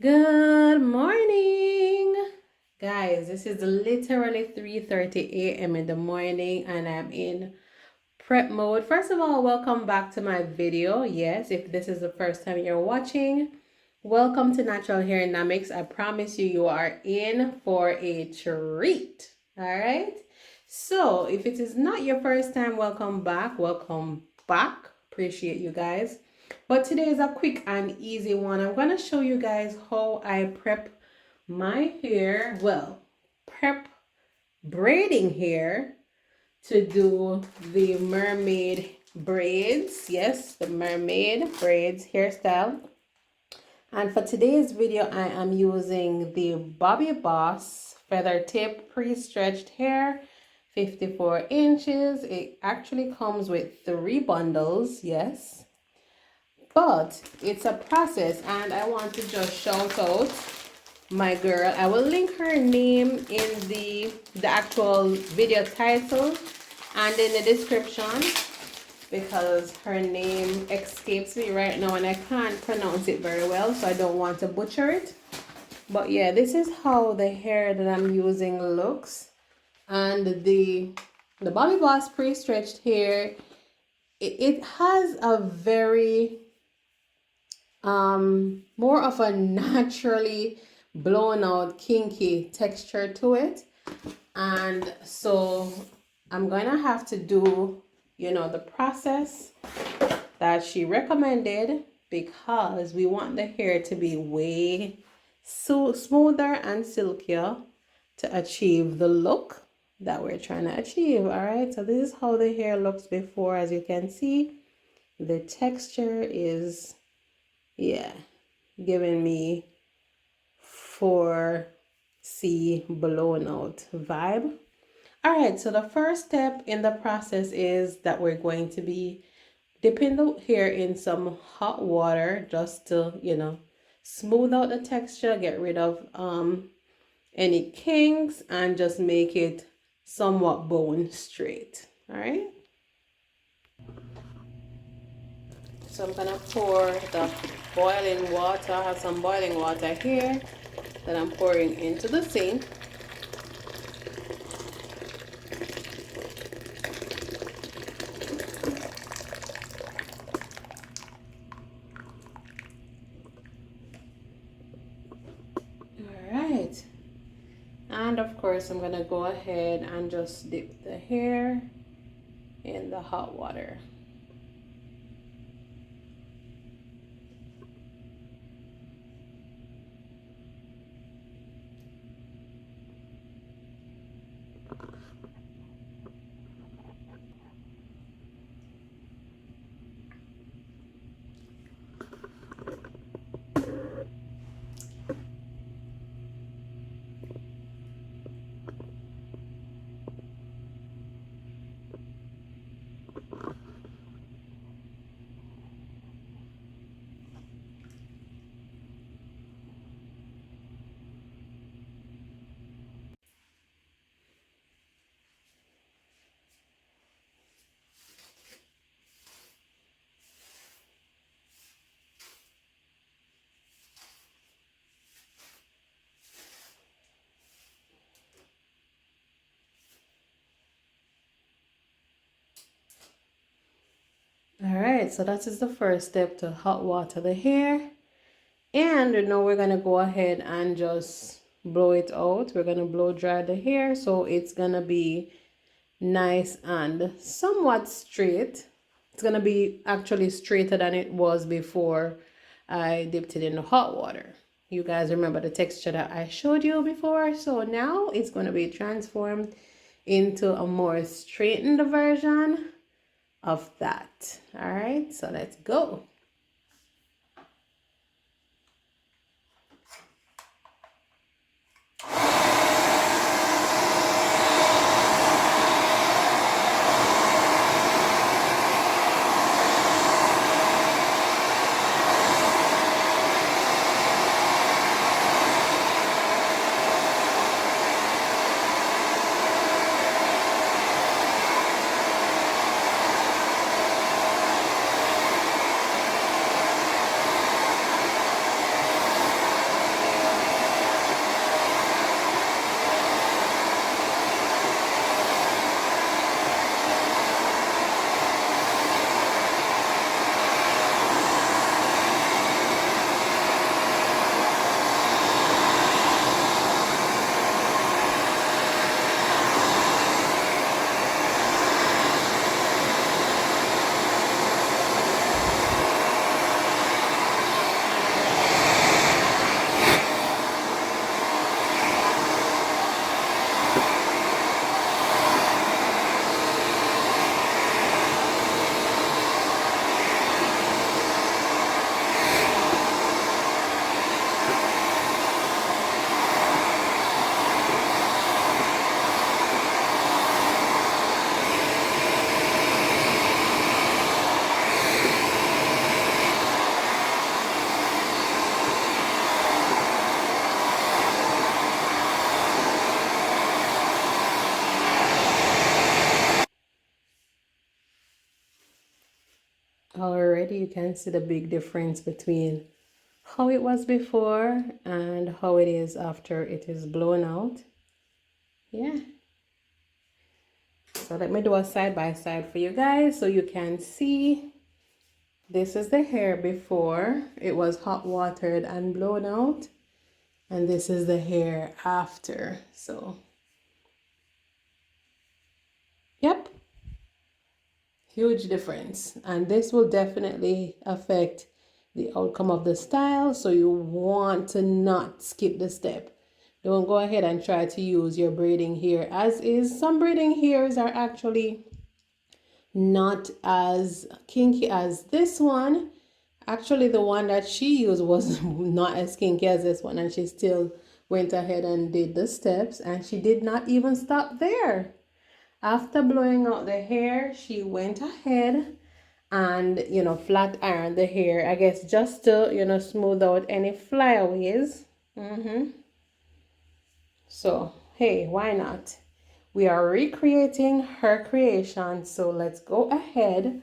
Good morning, guys. This is literally 3:30 a.m. in the morning, and I'm in prep mode. First of all, welcome back to my video. Yes, if this is the first time you're watching, welcome to Natural Hair Dynamics. I promise you, you are in for a treat. All right. So, if it is not your first time, welcome back. Welcome back. Appreciate you guys. But today is a quick and easy one. I'm going to show you guys how I prep my hair. Well, prep braiding hair to do the mermaid braids. Yes, the mermaid braids hairstyle. And for today's video, I am using the Bobbi Boss feather tip pre-stretched hair, 54 inches. It actually comes with 3 bundles. Yes. But it's a process, and I want to just shout out my girl. I will link her name in the actual video title and in the description because her name escapes me right now and I can't pronounce it very well, so I don't want to butcher it. But yeah, this is how the hair that I'm using looks. And the Bobbi Boss pre-stretched hair, it has a very more of a naturally blown out kinky texture to it, and so I'm gonna have to do the process that she recommended because we want the hair to be way so smoother and silkier to achieve the look that we're trying to achieve. All right, so this is how the hair looks before. As you can see, the texture is giving me 4C blown out vibe. All right, so the first step in the process is that we're going to be dipping the hair in some hot water just to, smooth out the texture, get rid of any kinks, and just make it somewhat bone straight. All right. So I'm gonna pour the boiling water. I have some boiling water here that I'm pouring into the sink. Alright. And of course I'm gonna go ahead and just dip the hair in the hot water. Alright, so that is the first step, to hot water the hair. And now we're gonna go ahead and just blow it out. We're gonna blow dry the hair so it's gonna be nice and somewhat straight. It's gonna be actually straighter than it was before I dipped it in the hot water. You guys remember the texture that I showed you before? So now it's gonna be transformed into a more straightened version of that. All right, so let's go. already you can see the big difference between how it was before and how it is after it is blown out. Yeah. So let me do a side by side for you guys so you can see. This is the hair before it was hot watered and blown out, and this is the hair after. So yep, huge difference, and this will definitely affect the outcome of the style, so you want to not skip the step. Don't go ahead and try to use your braiding hair as is. Some braiding hairs are actually not as kinky as this one. Actually, the one that she used was not as kinky as this one, and she still went ahead and did the steps, and she did not even stop there. After blowing out the hair, she went ahead and, you know, flat ironed the hair, I guess just to, you know, smooth out any flyaways. So, hey, why not? We are recreating her creation, so let's go ahead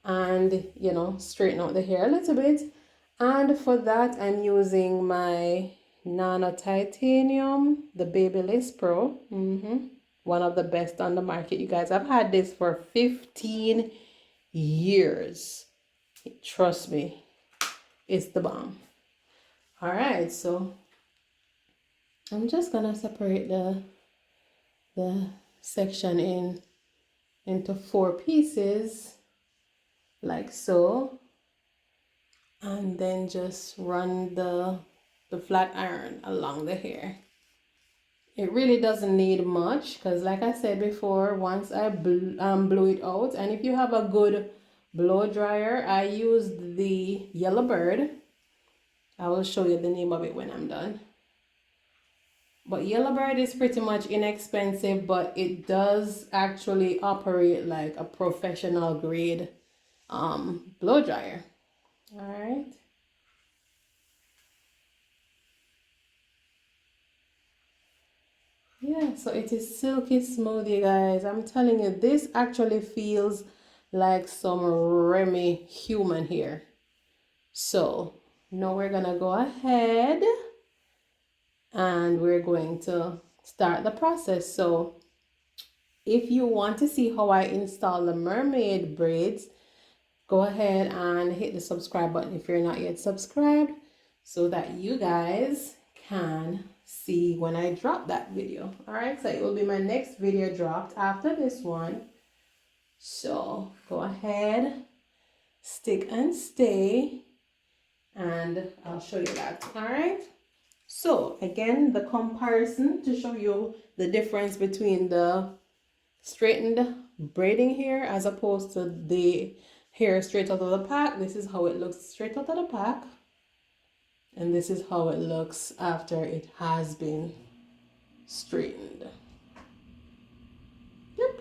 and, you know, straighten out the hair a little bit. And for that, I'm using my Nano Titanium, the Babyliss Pro. One of the best on the market, you guys. I've had this for 15 years. Trust me, it's the bomb. All right, so I'm just gonna separate the section into 4 pieces like so, and then just run the flat iron along the hair. It really doesn't need much because, like I said before, once I blew it out, and if you have a good blow dryer, I used the Yellow Bird. I will show you the name of it when I'm done. But Yellow Bird is pretty much inexpensive, but it does actually operate like a professional grade blow dryer. All right. Yeah, so it is silky smooth, you guys. I'm telling you, this actually feels like some Remy human hair. So now we're gonna go ahead and we're going to start the process. So if you want to see how I install the mermaid braids, go ahead and hit the subscribe button if you're not yet subscribed, so that you guys can see when I drop that video. All right, so it will be my next video dropped after this one. So go ahead, stick and stay, and I'll show you that. All right, so again, the comparison to show you the difference between the straightened braiding hair as opposed to the hair straight out of the pack. This is how it looks straight out of the pack, and this is how it looks after it has been straightened. Yep,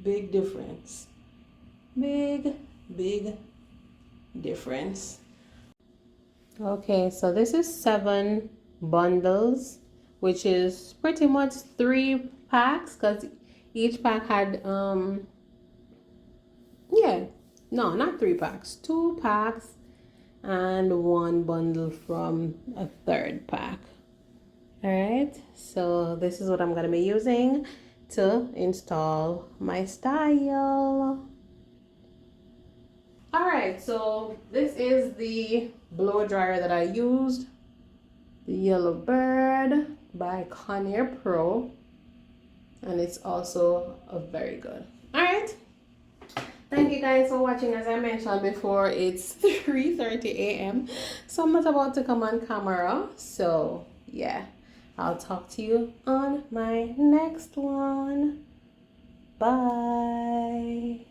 big difference. Big difference. Okay, so this is 7 bundles, which is pretty much 3 packs, because each pack had yeah, no, not 3 packs, 2 packs and 1 bundle from a 3rd pack. All right, so this is what I'm gonna be using to install my style. All right, so this is the blow dryer that I used, the Yellow Bird by Conair Pro, and it's also a very good. All right, thank you guys for watching. As I mentioned before, it's 3:30 a.m. so I'm not about to come on camera, so yeah, I'll talk to you on my next one. Bye.